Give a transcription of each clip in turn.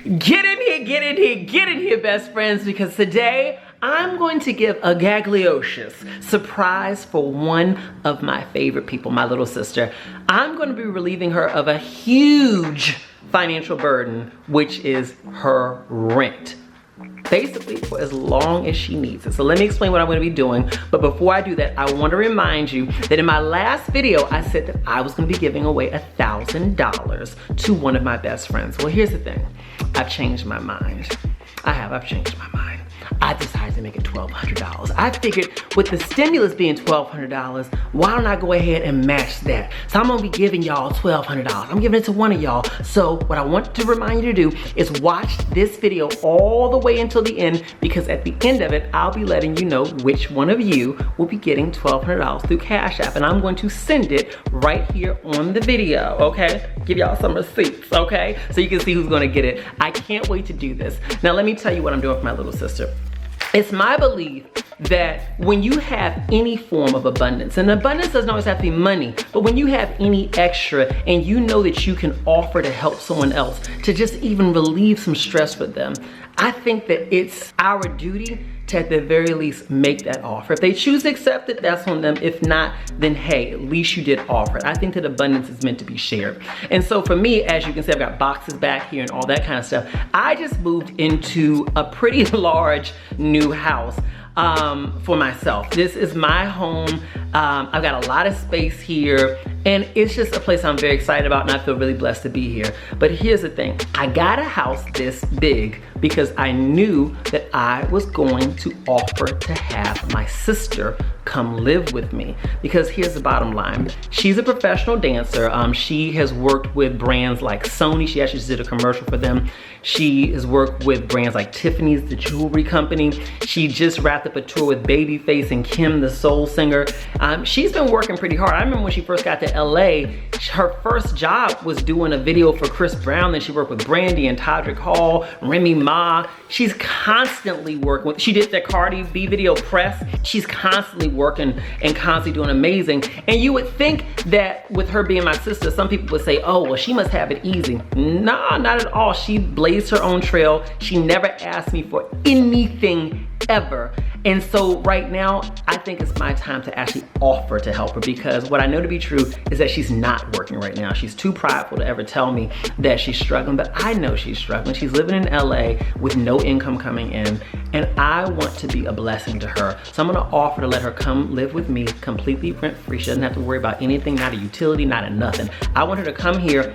Get in here, get in here, get in here, best friends, because today I'm going to give a gagliocious surprise for one of my favorite people, my little sister. I'm going to be relieving her of a huge financial burden, which is her rent. Basically for as long as she needs it. So let me explain what I'm going to be doing. But before I do that, I want to remind you that in my last video, I said that I was going to be giving away $1,000 to one of my best friends. Well, here's the thing. I've changed my mind. I've changed my mind. I decided to make it $1,200. I figured with the stimulus being $1,200, why don't I go ahead and match that? So I'm gonna be giving y'all $1,200. I'm giving it to one of y'all. So what I want to remind you to do is watch this video all the way until the end, because at the end of it, I'll be letting you know which one of you will be getting $1,200 through Cash App, and I'm going to send it right here on the video, okay? Give y'all some receipts, okay? So you can see who's gonna get it. I can't wait to do this. Now let me tell you what I'm doing for my little sister. It's my belief that when you have any form of abundance, and abundance doesn't always have to be money, but when you have any extra and you know that you can offer to help someone else, to just even relieve some stress for them, I think that it's our duty to at the very least make that offer. If they choose to accept it, that's on them. If not, then hey, at least you did offer it. I think that abundance is meant to be shared. And so for me, as you can see, I've got boxes back here and all that kind of stuff. I just moved into a pretty large new house for myself. This is my home. I've got a lot of space here, and it's just a place I'm very excited about, and I feel really blessed to be here. But here's the thing. I got a house this big because I knew that I was going to offer to have my sister come live with me. Because here's the bottom line. She's a professional dancer. She has worked with brands like Sony. She actually just did a commercial for them. She has worked with brands like Tiffany's, the jewelry company. She just wrapped up a tour with Babyface and Kim, the soul singer. She's been working pretty hard. I remember when she first got to LA, her first job was doing a video for Chris Brown. Then she worked with Brandy and Todrick Hall, Remy Ma. She's constantly working with, she did that Cardi B video Press. She's constantly working and constantly doing amazing. And you would think that with her being my sister, some people would say, oh, well, she must have it easy. Nah, not at all. She blazed her own trail. She never asked me for anything ever. And so right now, I think it's my time to actually offer to help her, because what I know to be true is that she's not working right now. She's too prideful to ever tell me that she's struggling, but I know she's struggling. She's living in LA with no income coming in, and I want to be a blessing to her. So I'm gonna offer to let her come live with me completely rent-free. She doesn't have to worry about anything, not a utility, not a nothing. I want her to come here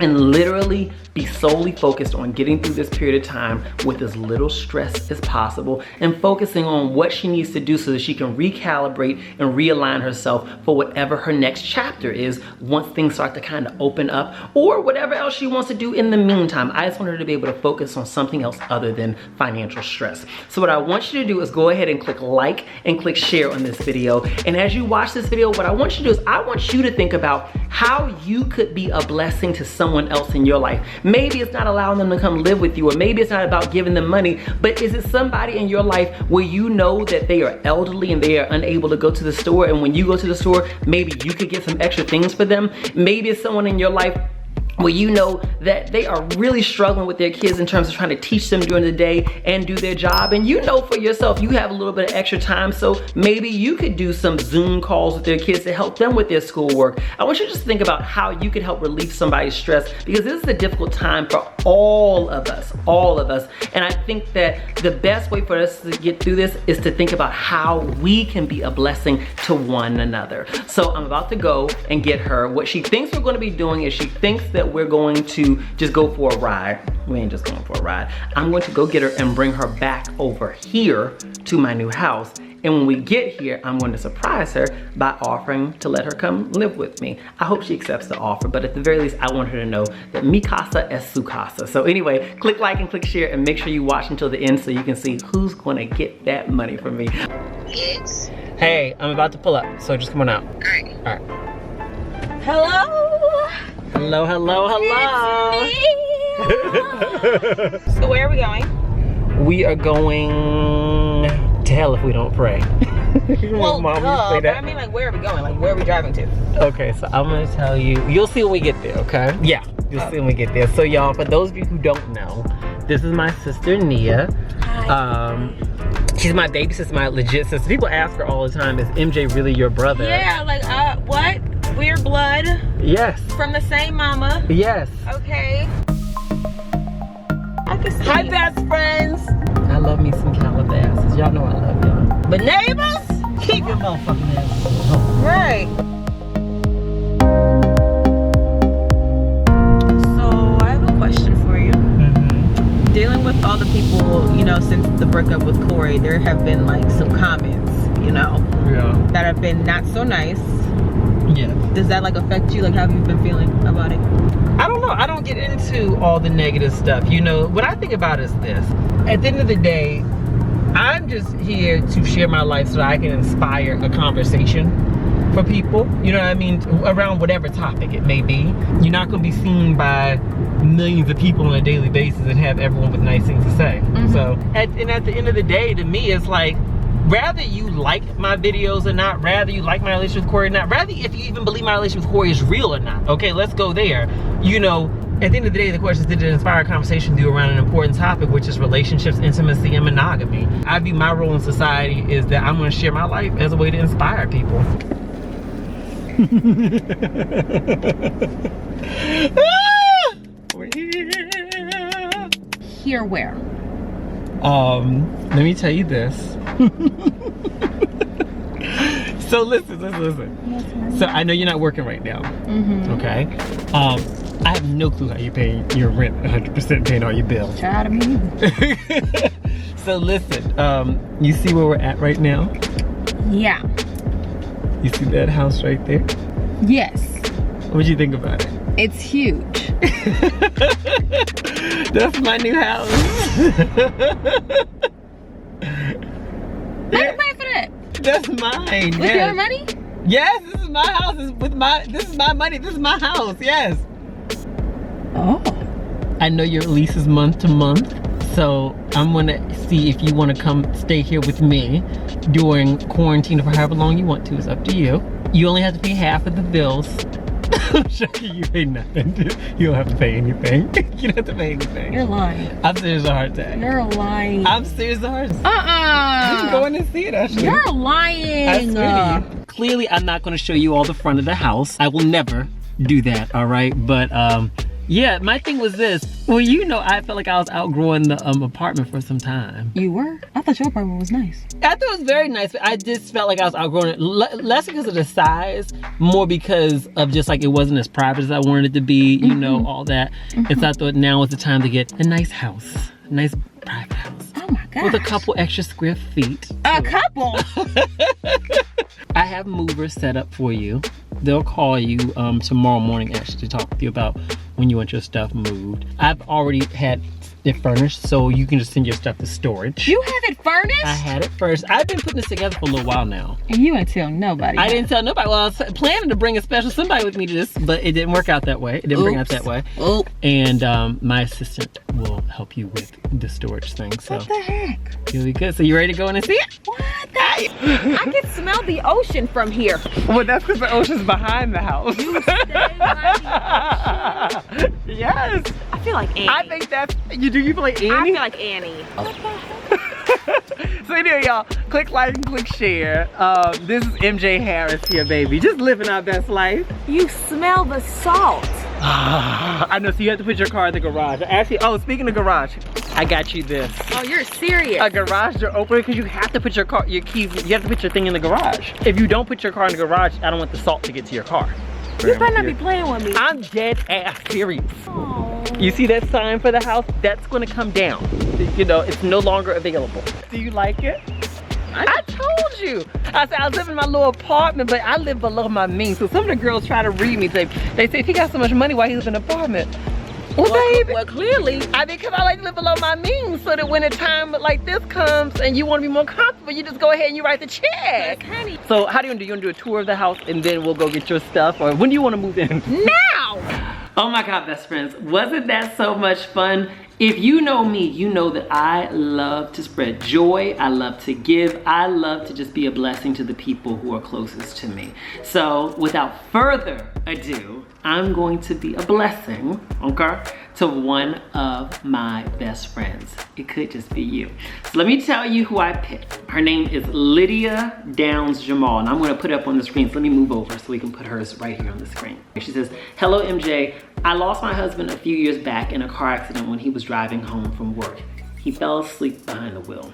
and literally be solely focused on getting through this period of time with as little stress as possible, and focusing on what she needs to do so that she can recalibrate and realign herself for whatever her next chapter is once things start to kind of open up, or whatever else she wants to do in the meantime. I just want her to be able to focus on something else other than financial stress. So what I want you to do is go ahead and click like and click share on this video. And as you watch this video, what I want you to do is I want you to think about how you could be a blessing to someone else in your life. Maybe it's not allowing them to come live with you, or maybe it's not about giving them money, but is it somebody in your life where you know that they are elderly and they are unable to go to the store, and when you go to the store, maybe you could get some extra things for them? Maybe it's someone in your life where you know that they are really struggling with their kids in terms of trying to teach them during the day and do their job, and you know for yourself you have a little bit of extra time, so maybe you could do some Zoom calls with their kids to help them with their schoolwork. I want you to just think about how you could help relieve somebody's stress, because this is a difficult time for all of us, and I think that the best way for us to get through this is to think about how we can be a blessing to one another. So I'm about to go and get her. What she thinks we're going to be doing is she thinks that we're going to just go for a ride. We ain't just going for a ride. I'm going to go get her and bring her back over here to my new house. And when we get here, I'm going to surprise her by offering to let her come live with me. I hope she accepts the offer, but at the very least, I want her to know that mi casa es su casa. So anyway, click like and click share, and make sure you watch until the end so you can see who's gonna get that money from me. Yes. Hey, I'm about to pull up, so just come on out. All right. All right. Hello. Hello, hello, hello. So where are we going? We are going to hell if we don't pray. Well, Mom, you say but that? I mean, like, where are we going? Like, where are we driving to? Okay, so I'm gonna tell you. You'll see when we get there, okay? Yeah. You'll see when we get there. So y'all, for those of you who don't know, this is my sister Nia. She's my baby sister, my legit sister. People ask her all the time, is MJ really your brother? Yeah, like, what? We're blood? Yes. From the same mama? Yes. Okay. I can see. Hi, best friends. I love me some Calabasas. Y'all know I love y'all. But neighbors, keep your motherfucking ass home. Right. So, I have a question for you. Dealing with all the people, you know, since the breakup with Corey, there have been like some comments, you know, that have been not so nice. Yeah. Does that like affect you? Like, how have you been feeling about it? I don't know. I don't get into all the negative stuff. You know, what I think about is this. At the end of the day, I'm just here to share my life so that I can inspire a conversation for people. You know what I mean? Around whatever topic it may be. You're not going to be seen by millions of people on a daily basis and have everyone with nice things to say. So, at the end of the day, to me, it's like, rather you like my videos or not, rather you like my relationship with Corey or not, rather if you even believe my relationship with Corey is real or not. Okay, let's go there. You know, at the end of the day, the question is, did it inspire a conversation with you around an important topic, which is relationships, intimacy, and monogamy? I view my role in society is that I'm going to share my life as a way to inspire people. Here where? Let me tell you this. So listen. Yes, so I know you're not working right now. Okay. I have no clue how you're paying your rent 100%, paying all your bills. Child of me. So listen, you see where we're at right now? Yeah. You see that house right there? Yes. What'd you think about it? It's huge. That's my new house. How you pay for that? That's mine. With your money? Yes, this is my house. This is my money. This is my house. Yes. Oh. I know your lease is month to month, so I'm gonna see if you want to come stay here with me during quarantine for however long you want to. It's up to you. You only have to pay half of the bills. I'm sure you pay nothing. You don't have to pay anything. You don't have to pay anything. You're lying. I'm serious as a heart attack. You're lying. I'm serious as a heart attack. You can go in and see it, actually. You're lying. I swear to you. Clearly, I'm not going to show you all the front of the house. I will never do that, all right? But, yeah, my thing was this. Well, you know, I felt like I was outgrowing the apartment for some time. You were? I thought your apartment was nice. I thought it was very nice, but I just felt like I was outgrowing it. Less because of the size, more because of just like it wasn't as private as I wanted it to be, you know, all that. And so I thought now was the time to get a nice house, a nice private house. Oh my God. With a couple extra square feet. A couple? I have movers set up for you. They'll call you tomorrow morning actually to talk with you about when you want your stuff moved. I've already had it furnished, so you can just send your stuff to storage. You have it furnished? I had it first. I've been putting this together for a little while now. And you didn't tell nobody. I didn't tell nobody. Well, I was planning to bring a special somebody with me to this, but it didn't work out that way. It didn't bring out that way. Oop. And my assistant will help you with the storage thing. So What the heck? it'll be good. So you ready to go in and see it? What the? I can smell the ocean from here. Well, that's because the ocean's behind the house. You stay by the ocean. Yes. I feel like Annie. I think that's, you feel like Annie? I feel like Annie. So anyway, y'all, click like and click share. This is MJ Harris here, baby. Just living our best life. You smell the salt. I know, so you have to put your car in the garage. Actually, oh, speaking of garage, I got you this. Oh, you're serious. A garage door opener, because you have to put your keys, you have to put your thing in the garage. If you don't put your car in the garage, I don't want the salt to get to your car. You better not be playing with me. I'm dead ass serious. Oh. You see that sign for the house? That's gonna come down. You know, it's no longer available. Do you like it? I told you. I said I was living in my little apartment, but I live below my means. So some of the girls try to read me. They say, if he got so much money, why he live in an apartment? Well, baby. Well, clearly. I mean, because I like to live below my means so that when a time like this comes and you want to be more comfortable, you just go ahead and you write the check. Honey. So how do you want to do? You want to do a tour of the house and then we'll go get your stuff? Or when do you want to move in? Now! Oh my God, best friends. Wasn't that so much fun? If you know me, you know that I love to spread joy. I love to give. I love to just be a blessing to the people who are closest to me. So without further ado, I'm going to be a blessing, okay, to one of my best friends. It could just be you. So let me tell you who I picked. Her name is Lydia Downs Jamal, and I'm gonna put it up on the screen. So let me move over so we can put hers right here on the screen. She says, hello MJ, I lost my husband a few years back in a car accident when he was driving home from work. He fell asleep behind the wheel.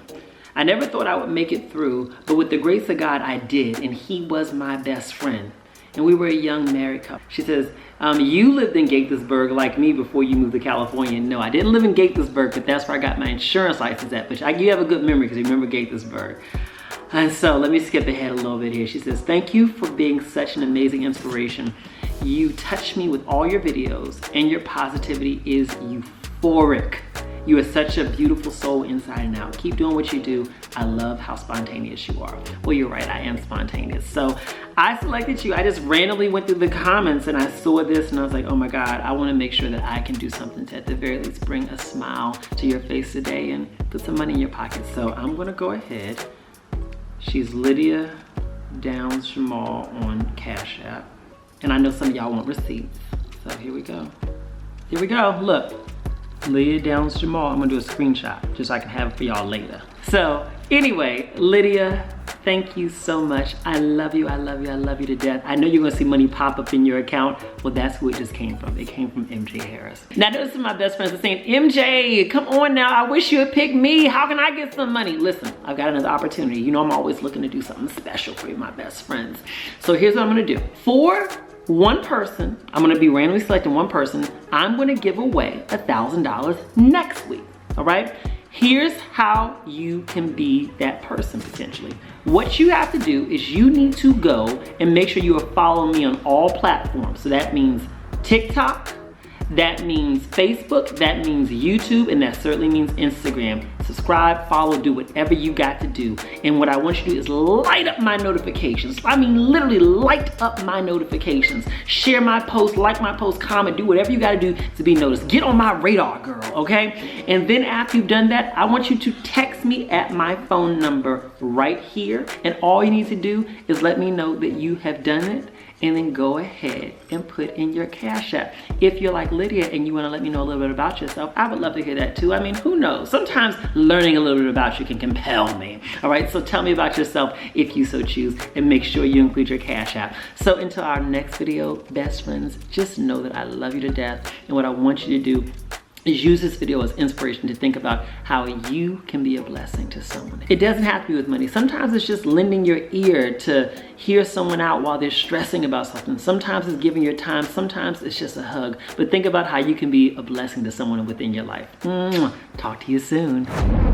I never thought I would make it through, but with the grace of God, I did, and he was my best friend. And we were a young married couple. She says, you lived in Gaithersburg like me before you moved to California. No, I didn't live in Gaithersburg, but that's where I got my insurance license at. But you have a good memory because you remember Gaithersburg. And so let me skip ahead a little bit here. She says, thank you for being such an amazing inspiration. You touch me with all your videos, and your positivity is euphoric. You are such a beautiful soul inside and out. Keep doing what you do. I love how spontaneous you are. Well, you're right, I am spontaneous. So I selected you. I just randomly went through the comments and I saw this and I was like, oh my God, I wanna make sure that I can do something to at the very least bring a smile to your face today and put some money in your pocket. So I'm gonna go ahead. She's Lydia Downs Jamal on Cash App. And I know some of y'all want receipts. So here we go. Here we go, look. Lydia Downs Jamal. I'm gonna do a screenshot just so I can have it for y'all later. So anyway, Lydia, thank you so much. I love you, I love you, I love you to death. I know you're gonna see money pop up in your account. Well, that's who it just came from. It came from MJ Harris. Now notice my best friends are saying, MJ, come on now, I wish you had picked me. How can I get some money? Listen, I've got another opportunity. You know I'm always looking to do something special for my best friends. So here's what I'm gonna do. For one person, I'm gonna be randomly selecting one person, I'm gonna give away $1,000 next week, all right? Here's how you can be that person potentially. What you have to do is you need to go and make sure you are following me on all platforms. So that means TikTok, that means Facebook, that means YouTube, and that certainly means Instagram. Subscribe, follow, do whatever you got to do. And what I want you to do is light up my notifications. I mean, literally light up my notifications. Share my post, like my post, comment, do whatever you got to do to be noticed. Get on my radar, girl, okay? And then after you've done that, I want you to text me at my phone number right here. And all you need to do is let me know that you have done it. And then go ahead and put in your Cash App. If you're like Lydia and you wanna let me know a little bit about yourself, I would love to hear that too. I mean, who knows? Sometimes learning a little bit about you can compel me. All right, so tell me about yourself if you so choose, and make sure you include your Cash App. So until our next video, best friends, just know that I love you to death. And what I want you to do is use this video as inspiration to think about how you can be a blessing to someone. It doesn't have to be with money. Sometimes it's just lending your ear to hear someone out while they're stressing about something. Sometimes it's giving your time. Sometimes it's just a hug. But think about how you can be a blessing to someone within your life. Talk to you soon.